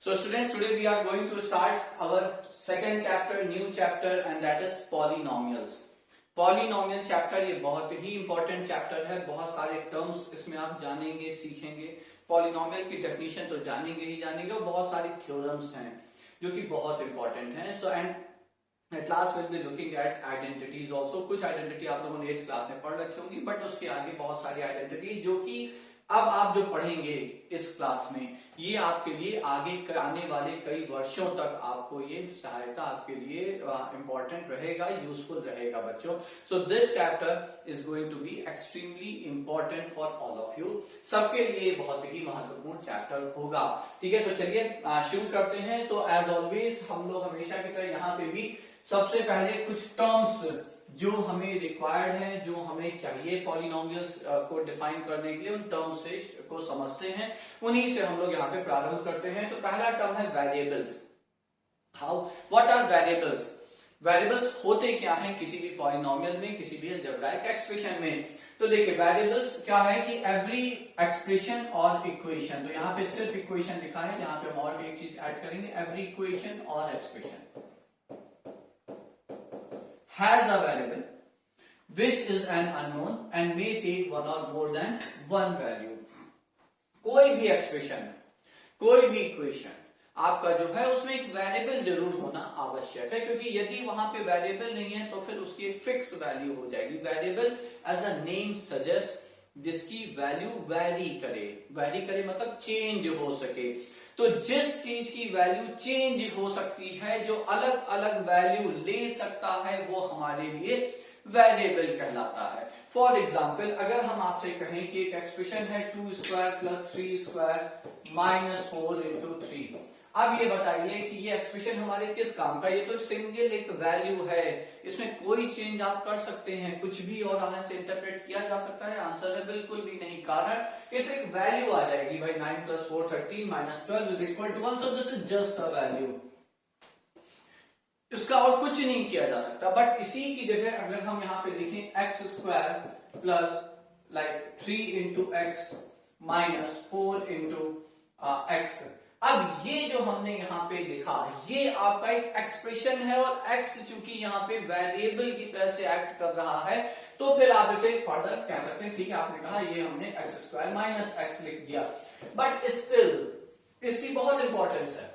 So students, today we are going to start our second chapter, new chapter, and that is polynomials. Polynomial chapter ये बहुत ही important chapter है. बहुत सारे terms इसमें आप जानेंगे, सीखेंगे. पॉलिनोमियल की डेफिनेशन तो जानेंगे ही जानेंगे और बहुत सारी थ्योरम्स हैं जो कि बहुत इंपॉर्टेंट हैं. So and at last will be looking at identities also. कुछ आइडेंटिटी आप लोगों ने 8th क्लास में पढ़ रखी होंगी, बट उसके आगे बहुत सारी आइडेंटिटीज जो कि अब आप जो पढ़ेंगे इस क्लास में, ये आपके लिए आगे आने वाले कई वर्षों तक आपको ये सहायता आपके लिए इंपॉर्टेंट रहेगा, यूजफुल रहेगा बच्चों. So this chapter is going to be extremely important for all of you. सबके लिए बहुत ही महत्वपूर्ण चैप्टर होगा. ठीक है, तो चलिए शुरू करते हैं. तो एज ऑलवेज हम लोग हमेशा की तरह यहाँ पे भी सबसे पहले कुछ टर्म्स जो हमें रिक्वायर्ड है, जो हमें चाहिए पॉलिनोमियल्स को डिफाइन करने के लिए, उन टर्म्स से को समझते हैं. उन्हीं से हम लोग यहाँ पे प्रारंभ करते हैं. तो पहला टर्म है variables. How, what are variables? Variables होते क्या हैं किसी भी पॉलिनोमियल में, किसी भी अलजेब्राइक एक्सप्रेशन में? तो देखिए, वेरिएबल्स क्या है कि एवरी एक्सप्रेशन और इक्वेशन. तो यहाँ पे सिर्फ इक्वेशन लिखा है, यहाँ पे हम और भी एक चीज ऐड करेंगे, एवरी इक्वेशन और expression has a variable which is an unknown and may take one or more than one value. कोई भी एक्सप्रेशन, कोई भी इक्वेशन आपका जो है उसमें एक वेरिएबल जरूर होना आवश्यक है, क्योंकि यदि वहां पे वेरिएबल नहीं है तो फिर उसकी एक फिक्स वैल्यू हो जाएगी. Variable as a name suggest, जिसकी वैल्यू वैरी करे मतलब चेंज हो सके. तो जिस चीज की वैल्यू चेंज हो सकती है, जो अलग अलग वैल्यू ले सकता है, वो हमारे लिए वेरिएबल कहलाता है. फॉर एग्जाम्पल, अगर हम आपसे कहें कि एक एक्सप्रेशन है 2 square plus 3 square minus 4 into 3. अब ये बताइए कि ये एक्सप्रेशन हमारे किस काम का? ये तो सिंगल एक वैल्यू है, इसमें कोई चेंज आप कर सकते हैं, कुछ भी और यहां से इंटरप्रेट किया जा सकता है? आंसर है बिल्कुल भी नहीं. कारण ये तो एक वैल्यू आ जाएगी भाई, 9 plus 4 13 minus 12 is equal to 1. So this is just a value, इसका और कुछ नहीं किया जा सकता. बट इसी की जगह अगर हम यहाँ पे लिखें x square plus like 3 into x minus 4 into x. अब ये जो हमने यहाँ पे लिखा, ये आपका एक एक्सप्रेशन है और x चूंकि यहाँ पे वेरिएबल की तरह से एक्ट कर रहा है, तो फिर आप इसे फर्दर कह सकते हैं. ठीक है, आपने कहा ये हमने एक्स स्क्वायर माइनस एक्स लिख दिया, बट स्टिल इसकी बहुत इंपॉर्टेंस है.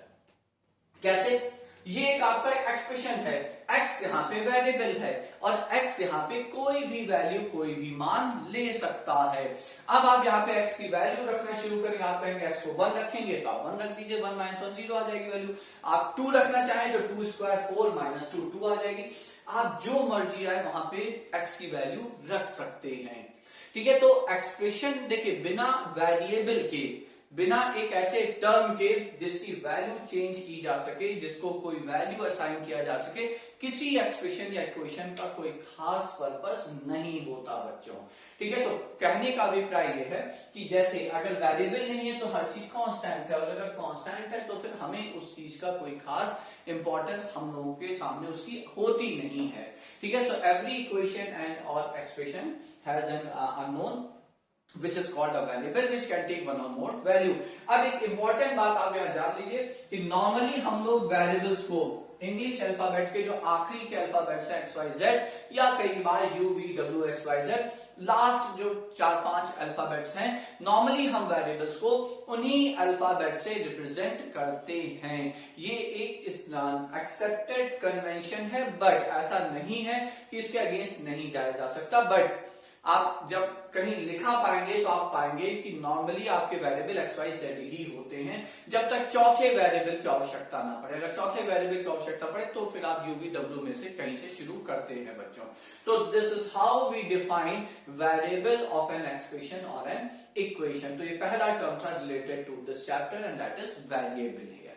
कैसे? ये एक आपका एक्सप्रेशन है, x यहाँ पे वेरिएबल है और x यहाँ पे कोई भी वैल्यू, कोई भी मान ले सकता है. अब आप यहाँ पे x की वैल्यू रखना शुरू करेंगे. आप कहेंगे x को 1 रखेंगे तो आप 1 रख दीजिए, 1 माइनस 1 0 आ जाएगी वैल्यू. आप 2 रखना चाहें तो 2 स्क्वायर 4 माइनस 2 2 आ जाएगी. आप जो मर्जी आए वहां पे x की वैल्यू रख सकते हैं. ठीक है, तो एक्सप्रेशन देखिए, बिना वेरिएबल के, बिना एक ऐसे टर्म के जिसकी वैल्यू चेंज की जा सके, जिसको कोई वैल्यू असाइन किया जा सके, किसी एक्सप्रेशन या इक्वेशन का कोई खास पर्पस नहीं होता बच्चों. ठीक है, तो कहने का अभिप्राय यह है कि जैसे अगर वेरिएबल नहीं है तो हर चीज कांस्टेंट है, और अगर कांस्टेंट है तो फिर हमें उस चीज का कोई खास इंपॉर्टेंस हम लोगों के सामने उसकी होती नहीं है. ठीक है, सो एवरी इक्वेशन एंड और expression has an unknown which is called a variable which can take one or more value. अब एक इंपॉर्टेंट बात आप यहां जान लीजिए कि नॉर्मली हम लोग वेरिएबल्स को इंग्लिश अल्फाबेट के जो आखिरी के अल्फाबेट्स हैं एक्स वाई जेड या कई बार U V W X Y Z, last जो 4-5 अल्फाबेट्स हैं, नॉर्मली हम वेरिएबल्स को उन्हीं अल्फाबेट से रिप्रेजेंट करते हैं. ये एक एक्सेप्टेड कन्वेंशन है, बट ऐसा नहीं है कि इसके अगेंस्ट नहीं जाया जा सकता. बट आप जब कहीं लिखा पाएंगे तो आप पाएंगे कि नॉर्मली आपके वेरिएबल एक्स वाई जेड ही होते हैं, जब तक चौथे वेरिएबल की आवश्यकता ना पड़े. अगर चौथे वेरिएबल की आवश्यकता पड़े तो फिर आप यू वी डब्ल्यू में से कहीं से शुरू करते हैं बच्चों. So this is how we define variable of an expression और एन इक्वेशन. तो ये पहला टर्म था related to this chapter and that is variable here.